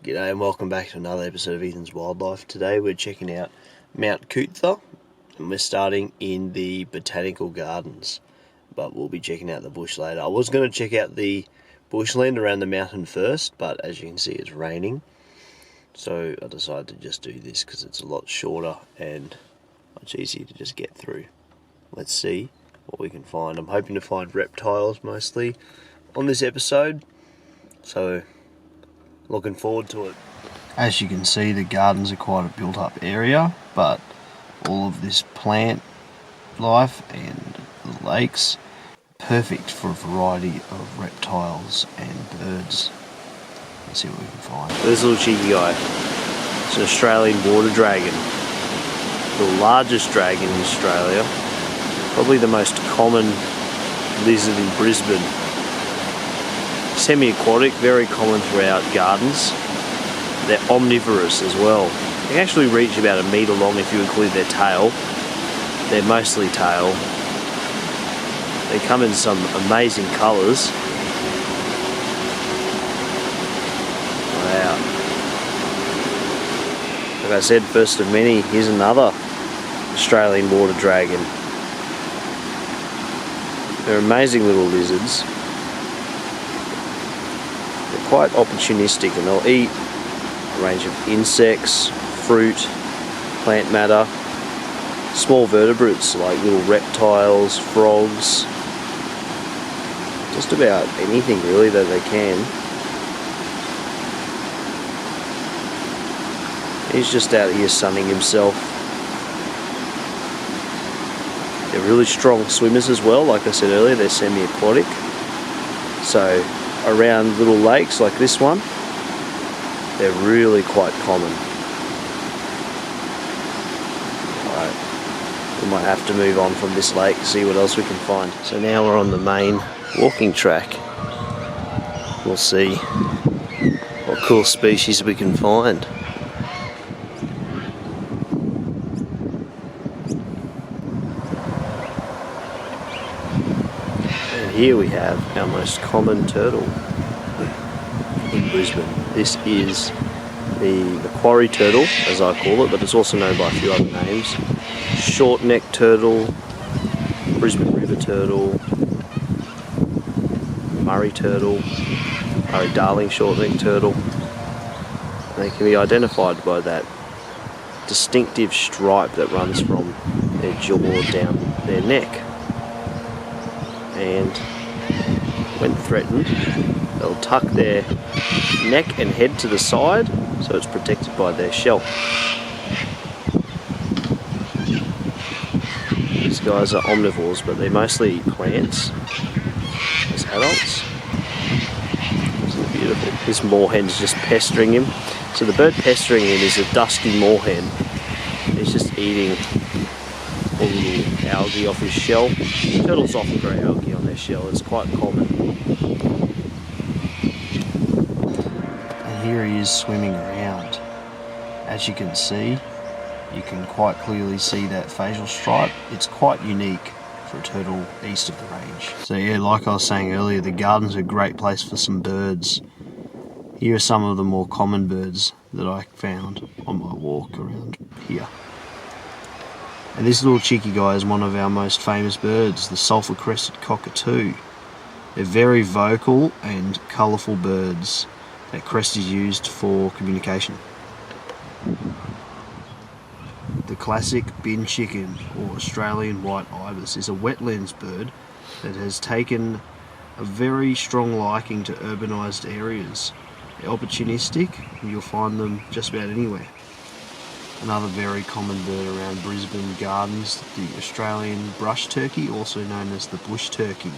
G'day and welcome back to another episode of Ethan's Wildlife. Today we're checking out Mount Coot-Tha and we're starting in the Botanical Gardens, but we'll be checking out the bush later. I was going to check out the bushland around the mountain first, but as you can see it's raining, so I decided to just do this because it's a lot shorter and much easier to just get through. Let's see what we can find. I'm hoping to find reptiles mostly on this episode, so looking forward to it. As you can see, the gardens are quite a built up area, but all of this plant life and the lakes, perfect for a variety of reptiles and birds. Let's see what we can find. This little cheeky guy, it's an Australian water dragon. The largest dragon in Australia, probably the most common lizard in Brisbane. Semi-aquatic, very common throughout gardens. They're omnivorous as well. They can actually reach about 1 metre long if you include their tail. They're mostly tail. They come in some amazing colours. Wow. Like I said, first of many, here's another Australian water dragon. They're amazing little lizards. Quite opportunistic, and they'll eat a range of insects, fruit, plant matter, small vertebrates like little reptiles, frogs, just about anything really that they can. He's just out here sunning himself. They're really strong swimmers as well, like I said earlier, they're semi-aquatic. So around little lakes like this one, they're really quite common. Alright, we might have to move on from this lake and see what else we can find. So now we're on the main walking track. We'll see what cool species we can find. Here we have our most common turtle in Brisbane. This is the Macquarie turtle, as I call it, but it's also known by a few other names. Short-necked turtle, Brisbane river turtle, Murray turtle, Murray-Darling short-necked turtle. They can be identified by that distinctive stripe that runs from their jaw down their neck. And when threatened, they'll tuck their neck and head to the side so it's protected by their shell. These guys are omnivores, but they mostly eat plants as adults. Isn't it beautiful? This moorhen's just pestering him. So the bird pestering him is a dusky moorhen. He's just eating all the little algae off his shell. Turtles often grow algae on their shell, it's quite common. And here he is swimming around. As you can see, you can quite clearly see that facial stripe. It's quite unique for a turtle east of the range. So yeah, like I was saying earlier, the garden's a great place for some birds. Here are some of the more common birds that I found on my walk around here. And this little cheeky guy is one of our most famous birds, the sulphur-crested cockatoo. They're very vocal and colourful birds. That crest is used for communication. The classic bin chicken, or Australian white ibis, is a wetlands bird that has taken a very strong liking to urbanised areas. They're opportunistic, and you'll find them just about anywhere. Another very common bird around Brisbane gardens, the Australian brush turkey, also known as the bush turkey.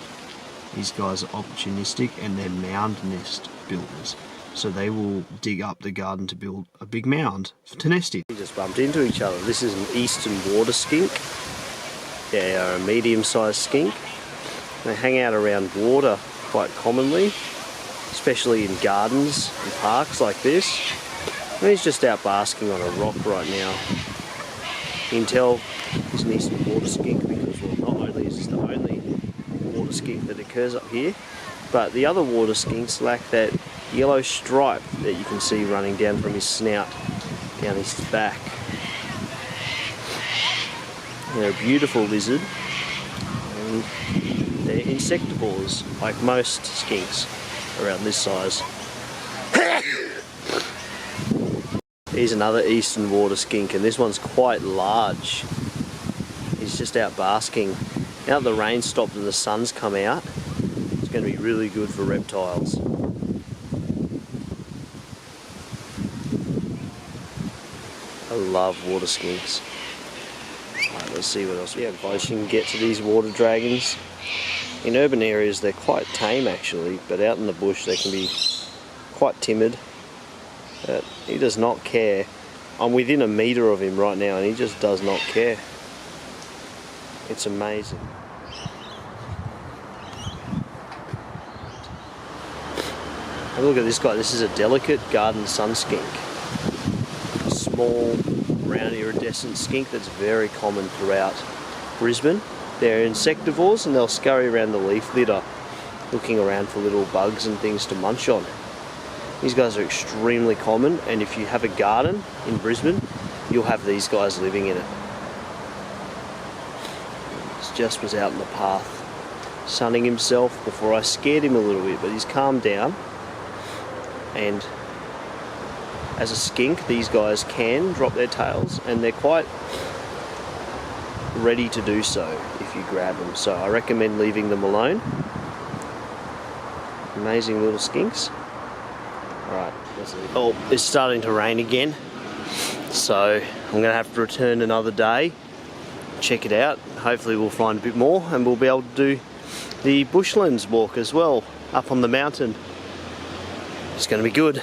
These guys are opportunistic and they're mound nest builders. So they will dig up the garden to build a big mound to nest in. We just bumped into each other. This is an eastern water skink. They are a medium-sized skink. They hang out around water quite commonly, especially in gardens and parks like this. And he's just out basking on a rock right now. You can tell he's an eastern water skink because, well, not only is this the only water skink that occurs up here, but the other water skinks lack that yellow stripe that you can see running down from his snout, down his back. They're a beautiful lizard, and they're insectivores, like most skinks around this size. Here's another eastern water skink, and this one's quite large. He's just out basking. Now that the rain stopped and the sun's come out, it's going to be really good for reptiles. I love water skinks. Right, let's see what else. How close you can get to these water dragons. In urban areas they're quite tame actually, but out in the bush they can be quite timid. But he does not care. I'm within a metre of him right now and he just does not care. It's amazing. Have a look at this guy. This is a delicate garden sun skink. A small, round iridescent skink that's very common throughout Brisbane. They're insectivores and they'll scurry around the leaf litter looking around for little bugs and things to munch on. These guys are extremely common, and if you have a garden in Brisbane, you'll have these guys living in it. Just was out in the path sunning himself before I scared him a little bit, but he's calmed down. And as a skink, these guys can drop their tails and they're quite ready to do so if you grab them, so I recommend leaving them alone. Amazing little skinks. Alright, oh, it's starting to rain again, so I'm going to have to return another day, check it out. Hopefully we'll find a bit more and we'll be able to do the bushlands walk as well, up on the mountain. It's going to be good.